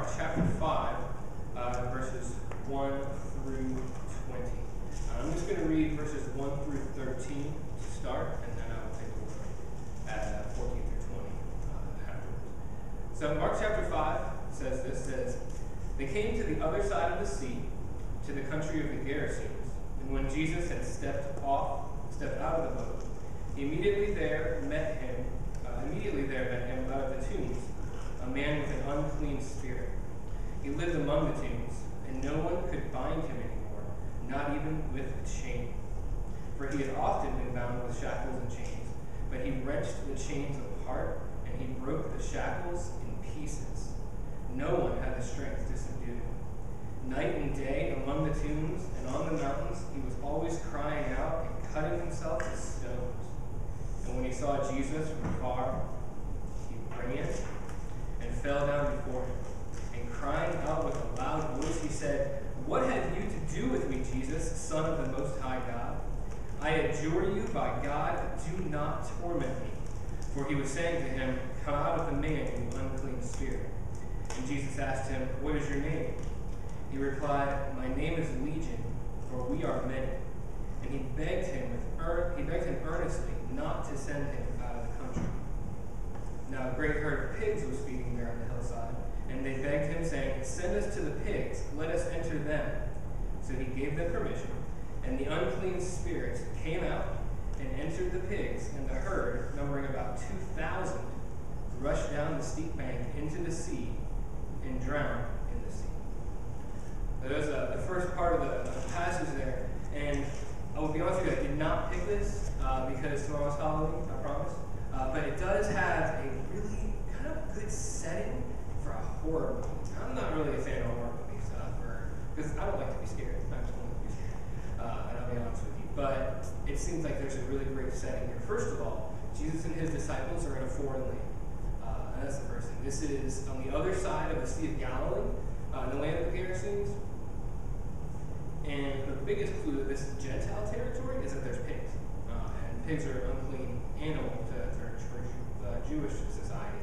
Mark chapter 5, verses 1 through 20. I'm just going to read verses 1 through 13 to start, and then I will take over at 14 through 20 afterwards. So Mark chapter 5 says this, "They came to the other side of the sea, to the country of the Gerasenes, and when Jesus had stepped out of the boat, immediately there met him out of the tombs a man with an unclean spirit. He lived among the tombs, and no one could bind him anymore, not even with a chain. For he had often been bound with shackles and chains, but he wrenched the chains apart, and he broke the shackles in pieces. No one had the strength to subdue him. Night and day among the tombs and on the mountains, he was always crying out and cutting himself with stones. And when he saw Jesus from afar, he ran and fell down before him. And crying out with a loud voice, he said, 'What have you to do with me, Jesus, Son of the Most High God? I adjure you by God, do not torment me.' For he was saying to him, 'Come out of the man, you unclean spirit.' And Jesus asked him, 'What is your name?' He replied, 'My name is Legion, for we are many.' And he begged him earnestly not to send him out of the country. Now a great herd of pigs was feeding there on the hillside, and they begged him, saying, 'Send us to the pigs, let us enter them.' So he gave them permission, and the unclean spirits came out and entered the pigs, and the herd, numbering about 2,000, rushed down the steep bank into the sea and drowned in the sea." There's the first part of the passage there, and I will be honest with you, I did not pick this because tomorrow's Halloween, I promise. But it does have a really kind of good setting for a horror movie. I'm not really a fan of horror movie stuff, because I don't like to be scared. I just don't like to be scared, and I'll be honest with you. But it seems like there's a really great setting here. First of all, Jesus and his disciples are in a foreign land. And that's the first thing. This is on the other side of the Sea of Galilee, in the land of the Gerasenes. And the biggest clue that this is Gentile territory is that there's pigs. And pigs are an unclean animal for Jewish society.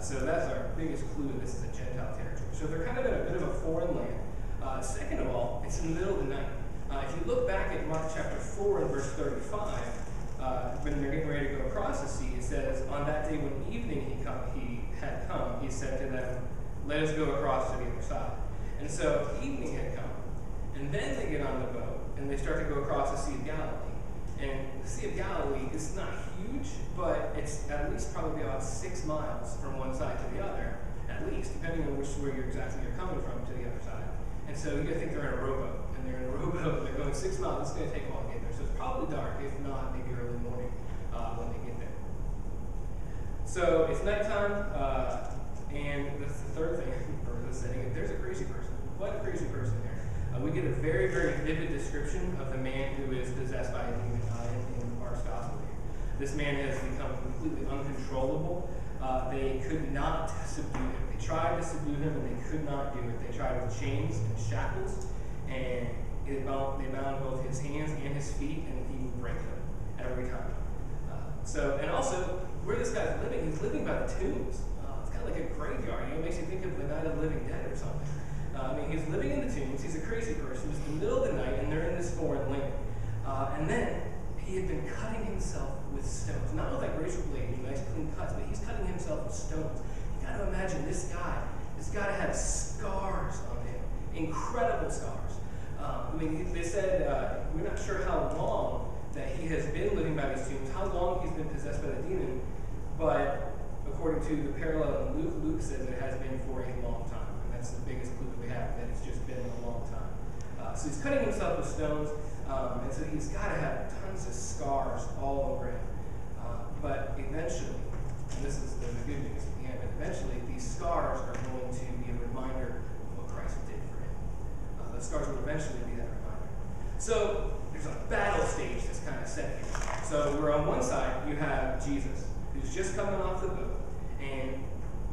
So that's our biggest clue that this is a Gentile territory. So they're kind of in a bit of a foreign land. Second of all, it's in the middle of the night. If you look back at Mark chapter 4 and verse 35, when they're getting ready to go across the sea, it says, "On that day when evening he had come, he said to them, 'Let us go across to the other side.'" And so evening had come. And then they get on the boat, and they start to go across the Sea of Galilee. And the Sea of Galilee is not huge, but it's at least probably about 6 miles from one side to the other, at least, depending on where you're coming from to the other side. And so you gotta think they're in a rowboat, and they're in a rowboat, and they're going 6 miles. It's gonna take a while to get there, so it's probably dark, if not maybe early morning when they get there. So it's nighttime, and that's the third thing for the setting. There's a crazy person, quite a crazy person there. We get a very, very vivid description of the man who is possessed by a demon in Mark's gospel here. This man has become completely uncontrollable. They could not subdue him. They tried to subdue him, and they could not do it. They tried with chains and shackles, and they bound both his hands and his feet, and he would break them every time. And also, where this guy's living, he's living by the tombs. It's kind of like a graveyard. It makes you think of the Night of the Living Dead or something. He's living in the tombs. He's a crazy person. It's the middle of the night, and they're in this foreign land. And then he had been cutting himself with stones. Not with like razor blade, nice clean cuts, but he's cutting himself with stones. You got to imagine this guy. This guy has scars on him, incredible scars. They said we're not sure how long that he has been living by these tombs, how long he's been possessed by the demon, but according to the parallel in Luke, Luke says it has been for a long time. That's the biggest clue that we have, that it's just been a long time. So he's cutting himself with stones, and so he's got to have tons of scars all over him. But eventually, and this is the good news at the end, but eventually these scars are going to be a reminder of what Christ did for him. The scars will eventually be that reminder. So there's a battle stage that's kind of set here. So we're on one side, you have Jesus, who's just coming off the boat, and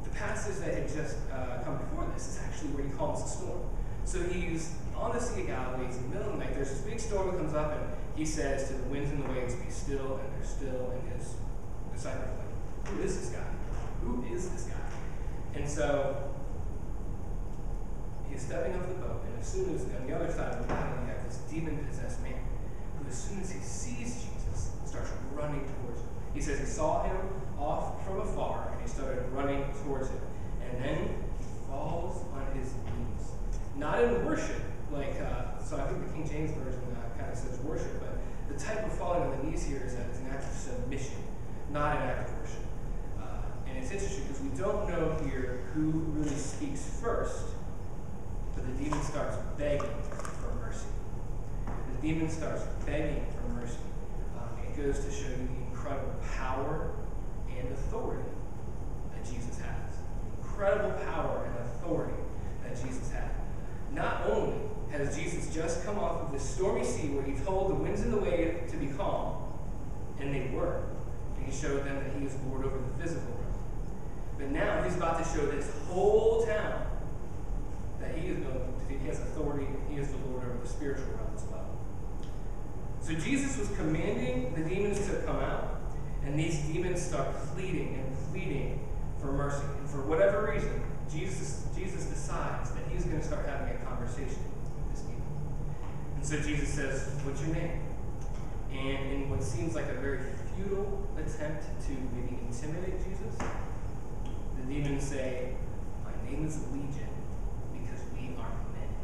the passage that had just come before this is actually where he calms the storm. So he's on the Sea of Galilee, it's in the middle of the night, there's this big storm that comes up, and he says to the winds and the waves, "Be still," and they're still, and his disciples are like, "Who is this guy? Who is this guy?" And so he's stepping off the boat, and as soon as, on the other side of the battle, you have this demon-possessed man, who as soon as he sees Jesus, starts running towards him. He says he saw him off from afar, and he started running towards him. And then he falls on his knees. Not in worship, so I think the King James Version kind of says worship, but the type of falling on the knees here is an act of submission, not an act of worship. And it's interesting because we don't know here who really speaks first, but the demon starts begging for mercy. The demon starts begging for mercy. It goes to show you the incredible power and authority that Jesus has. Incredible power and authority that Jesus had. Not only has Jesus just come off of this stormy sea where he told the winds and the waves to be calm, and they were, and he showed them that he is Lord over the physical realm. But now he's about to show this whole town that he has authority, and he is the Lord over the spiritual realm as well. So Jesus was commanding the demons to come out, and these demons start pleading and pleading for mercy. And for whatever reason, Jesus decides that he's going to start having a conversation with this demon. And so Jesus says, "What's your name?" And in what seems like a very futile attempt to maybe intimidate Jesus, the demons say, "My name is Legion, because we are many."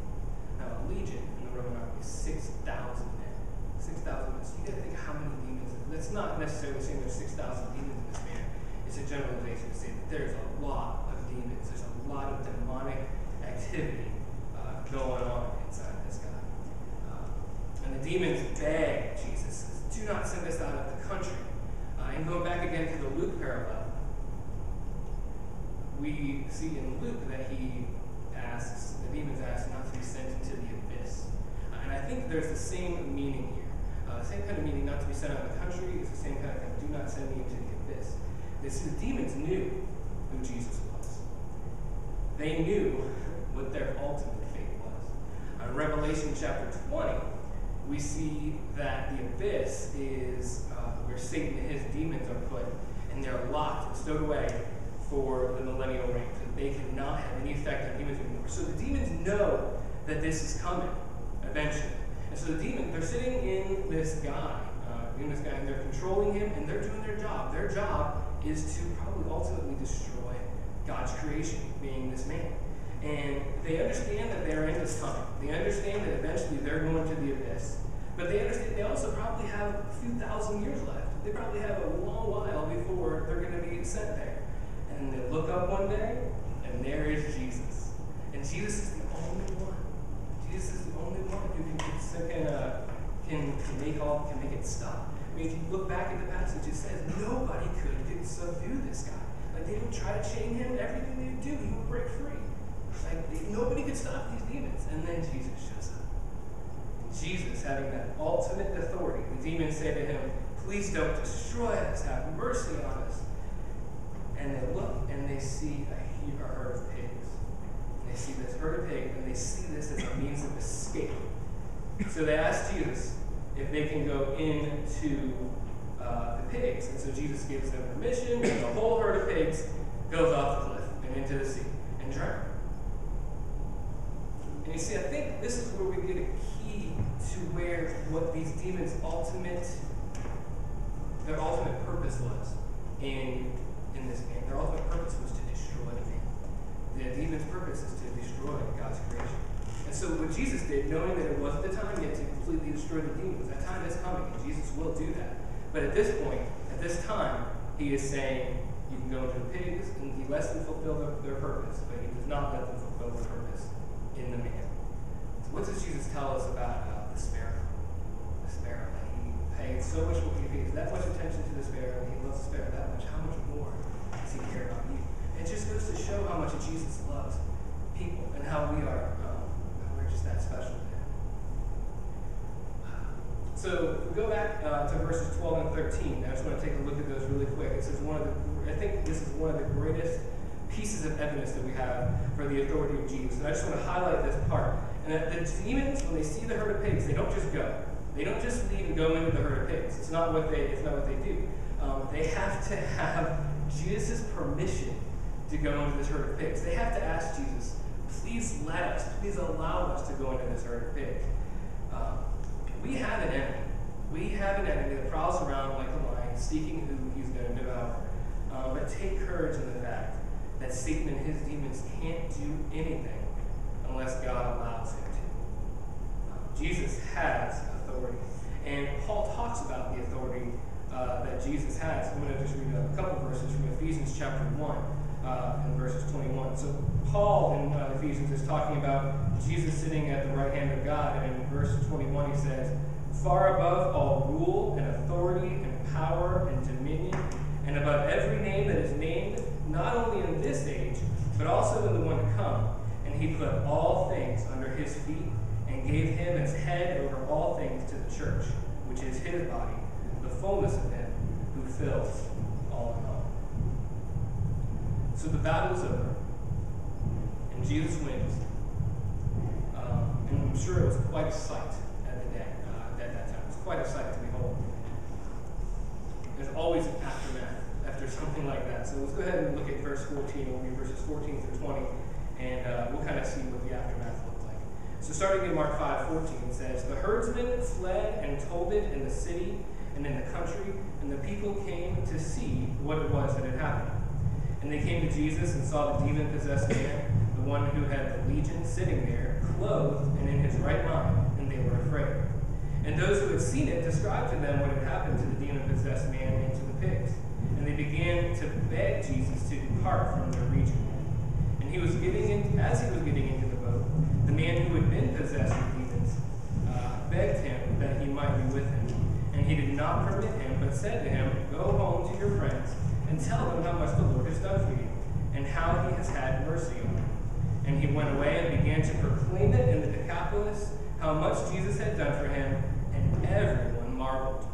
Now, a legion in the Roman army is 6,000 men. 6,000 men. So you got to think how many demons. That's not necessarily saying there's 6,000 demons in this man. It's a generalization to say that there's a lot of demons. There's a lot of demonic activity going on inside this guy. And the demons beg Jesus, "Do not send us out of the country." And going back again to the Luke parallel, we see in Luke that the demons ask not to be sent into the abyss. And I think there's the same meaning here. The same kind of meaning, not to be sent out of the country, is the same kind of thing, do not send me into the abyss. The demons knew who Jesus was. They knew what their ultimate fate was. In Revelation chapter 20, we see that the abyss is where Satan and his demons are put, and they're locked and stowed away for the millennial reign, so that they cannot have any effect on humans anymore. So the demons know that this is coming eventually. And so the demons, they're sitting in this guy, and they're controlling him, and they're doing their job. Their job is to probably ultimately destroy God's creation, being this man. And they understand that their end is coming. They understand that eventually they're going to the abyss. But they understand they also probably have a few thousand years left. They probably have a long while before they're going to be sent there. And they look up one day, and there is Jesus. And Jesus is the only one. Jesus is the only one who can make it stop. I mean, if you look back at the passage, it says nobody could subdue this guy. Like, they would try to chain him, everything they would do, he would break free. Like, nobody could stop these demons. And then Jesus shows up. Jesus, having that ultimate authority, the demons say to him, "Please don't destroy us, have mercy on us." And they look and they see a herd of pigs. And they see this herd of pigs, and they see this as a means of escape. So they ask Jesus if they can go into the pigs. And so Jesus gives them permission, and the whole herd of pigs goes off the cliff and into the sea and drown. And you see, I think this is where we get a key to what these demons' their ultimate purpose was in this game. Their ultimate purpose was to destroy man. The demon's purpose is to destroy God's creation. And so what Jesus did, knowing that it wasn't the time yet to completely destroy the demons, that time is coming, and Jesus will do that. But at this point, at this time, he is saying, you can go into the pigs, and he lets them fulfill their purpose, but he does not let them fulfill their purpose in the man. So what does Jesus tell us about the sparrow? The sparrow. He paid so much, he pays that much attention to the sparrow, and he loves the sparrow that much. How much more does he care about you? It just goes to show how much Jesus loves people, and how we're just that special to him. So if we go back to verses 12 and 13. I just want to take a look at those really quick. It says I think this is one of the greatest pieces of evidence that we have for the authority of Jesus. And I just want to highlight this part. And that the demons, when they see the herd of pigs, they don't just go. They don't just leave and go into the herd of pigs. It's not what they do. They have to have Jesus' permission to go into this herd of pigs. They have to ask Jesus, please let us, please allow us to go into this herd of pigs. We have an enemy. We have an enemy that prowls around like a lion, seeking who he's going to devour. But take courage in the fact that Satan and his demons can't do anything unless God allows him to. Jesus has authority. And Paul talks about the authority that Jesus has. I'm going to just read a couple verses from Ephesians chapter 1 and verses 21. So Paul in Ephesians is talking about Jesus sitting at the right hand of God. And in verse 21 he says, far above all rule and authority and power and dominion, and above every name that is named, not only in this age, but also in the one to come. And he put all things under his feet, and gave him as head over all things to the church, which is his body, the fullness of him who fills all in all. So the battle is over, and Jesus wins. And I'm sure it was quite a sight at that time. It was quite a sight to behold. There's always an aftermath after something like that. So let's go ahead and look at verse 14. We'll read verses 14 through 20, and we'll kind of see what the aftermath looked like. So starting in Mark 5:14, it says, the herdsmen fled and told it in the city and in the country, and the people came to see what it was that had happened. And they came to Jesus and saw the demon-possessed man, the one who had the legion, sitting there, clothed and in his right mind, and they were afraid. And those who had seen it described to them what had happened to the demon-possessed man and to the pigs. And they began to beg Jesus to depart from their region. And as he was getting into the boat, the man who had been possessed with demons begged him that he might be with him. And he did not permit him, but said to him, go home to your friends and tell them how much the Lord has done for you, and how he has had mercy on you. And he went away and began to proclaim it in the Decapolis, how much Jesus had done for him, and everyone marveled.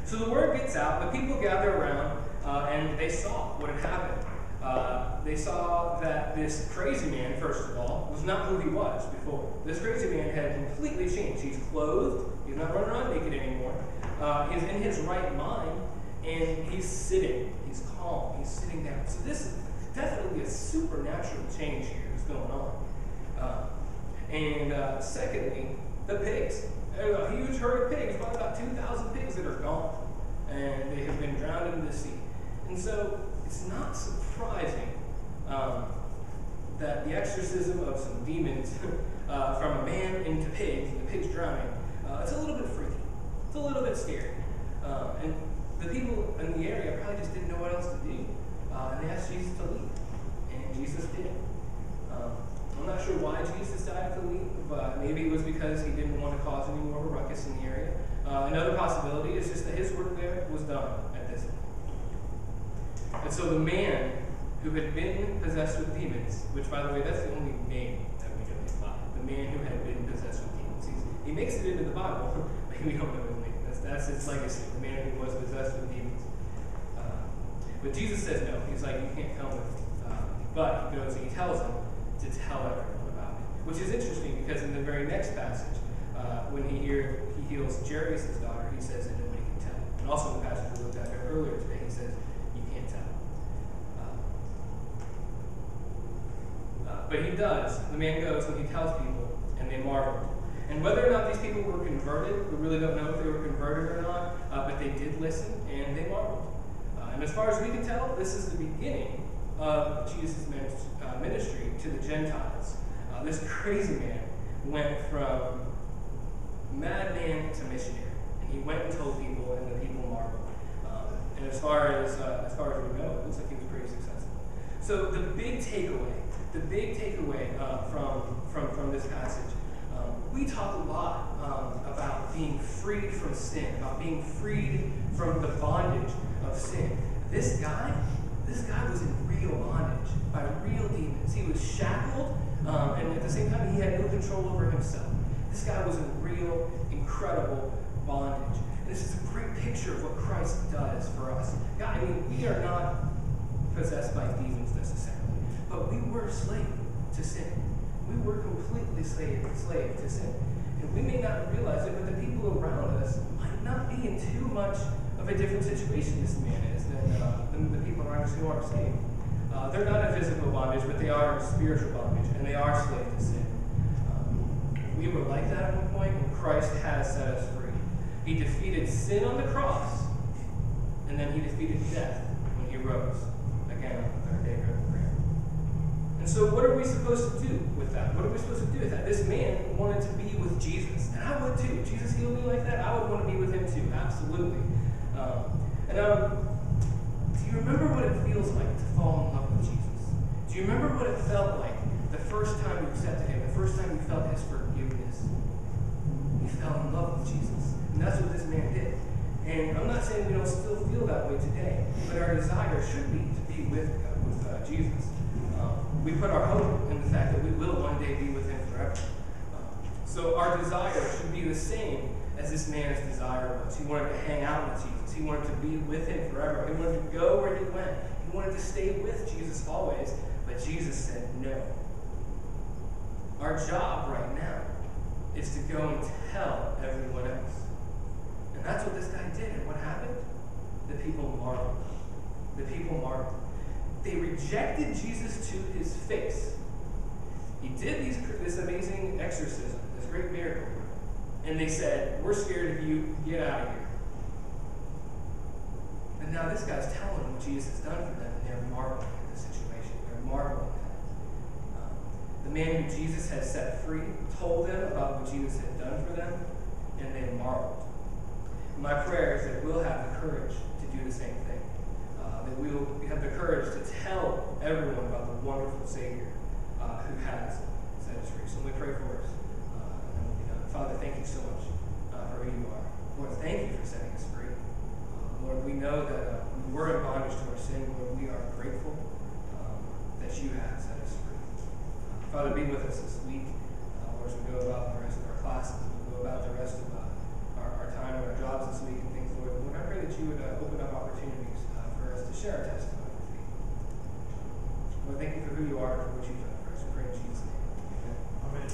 So the word gets out, the people gather around, and they saw what had happened. They saw that this crazy man, first of all, was not who he was before. This crazy man had completely changed. He's clothed, he's not running around naked anymore. He's in his right mind, and he's sitting. He's calm. He's sitting down. So this is definitely a supernatural change here that's going on. Secondly, the pigs. There's a huge herd of pigs, probably about 2,000 pigs that are gone, and they have been drowned in the sea. And so it's not surprising that the exorcism of some demons from a man into pigs, and the pigs drowning, it's a little bit freaky. It's a little bit scary. And the people in the area probably just didn't know what else to do. And they asked Jesus to leave. And Jesus did. I'm not sure why Jesus decided to leave, but maybe it was because he didn't want to cause any more of a ruckus in the area. Another possibility is just that his work there was done at this point. And so the man who had been possessed with demons, which, by the way, that's the only name that we know in the Bible, the man who had been possessed with demons. He makes it into the Bible, but we don't know his name. That's his legacy, the man who was possessed with demons. But Jesus says no. He's like, you can't come with me. But he goes and he tells them to tell everyone about it. Which is interesting because in the very next passage, when he heals Jairus' daughter, he says that nobody can tell. And also in the passage we looked at earlier today, he says, you can't tell. But he does. The man goes and he tells people, and they marvel. And whether or not these people were converted, we really don't know if they were converted or not, but they did listen, and they marveled. And as far as we can tell, this is the beginning of Jesus' ministry to the Gentiles. This crazy man went from madman to missionary, and he went and told people, and the people marveled. And as far as we know, it looks like he was pretty successful. So the big takeaway from this passage. We talk a lot about being freed from sin, about being freed from the bondage of sin. This guy was in real bondage by real demons. He was shackled, and at the same time, he had no control over himself. This guy was in real, incredible bondage. And this is a great picture of what Christ does for us. God, we are not possessed by demons necessarily, but we were slave to sin. We were completely slave to sin. And we may not realize it, but the people around us might not be in too much of a different situation this man is than the people around us who aren't saved. They're not in physical bondage, but they are in spiritual bondage. And and they are slaves to sin. We were like that at one point, and Christ has set us free. He defeated sin on the cross, and then he defeated death when he rose again on the third day during the prayer. And so what are we supposed to do with that? What are we supposed to do with that? This man wanted to be with Jesus, and I would too. If Jesus healed me like that, I would want to be with him too, absolutely. Do you remember what it feels like to fall in love with Jesus? Do you remember what it felt like the first time you accepted him, the first time you felt his forgiveness? You fell in love with Jesus. And that's what this man did. And I'm not saying we don't still feel that way today, but our desire should be to be with Jesus. We put our hope in the fact that we will one day be with him forever. So our desire should be the same as this man's desire was. He wanted to hang out with Jesus. He wanted to be with him forever. He wanted to go where he went. He wanted to stay with Jesus always, but Jesus said no. Our job right now is to go and tell everyone else. And that's what this guy did. And what happened? The people marveled. The people marveled. They rejected Jesus to his face. He did this amazing exorcism, this great miracle. And they said, "We're scared of you. Get out of here." And now this guy's telling them what Jesus has done for them, and they're marveling at the situation. They're marveling at it. The man who Jesus had set free told them about what Jesus had done for them, and they marveled. My prayer is that we'll have the courage to do the same thing. That we'll have the courage to tell everyone about the wonderful Savior who has set us free. So let me pray for us. And then we'll be done. Father, thank you so much for who you are. Lord, thank you for setting us free. Lord, we know that we were in bondage to our sin. Lord, we are grateful that you have set us free. Father, be with us this week. Lord, as we go about the rest of our classes, as we go about the rest of our time and our jobs this week and things, Lord, I pray that you would open up opportunities for us to share our testimony with people. Lord, thank you for who you are and for what you've done for us. We pray in Jesus' name. Amen. Amen.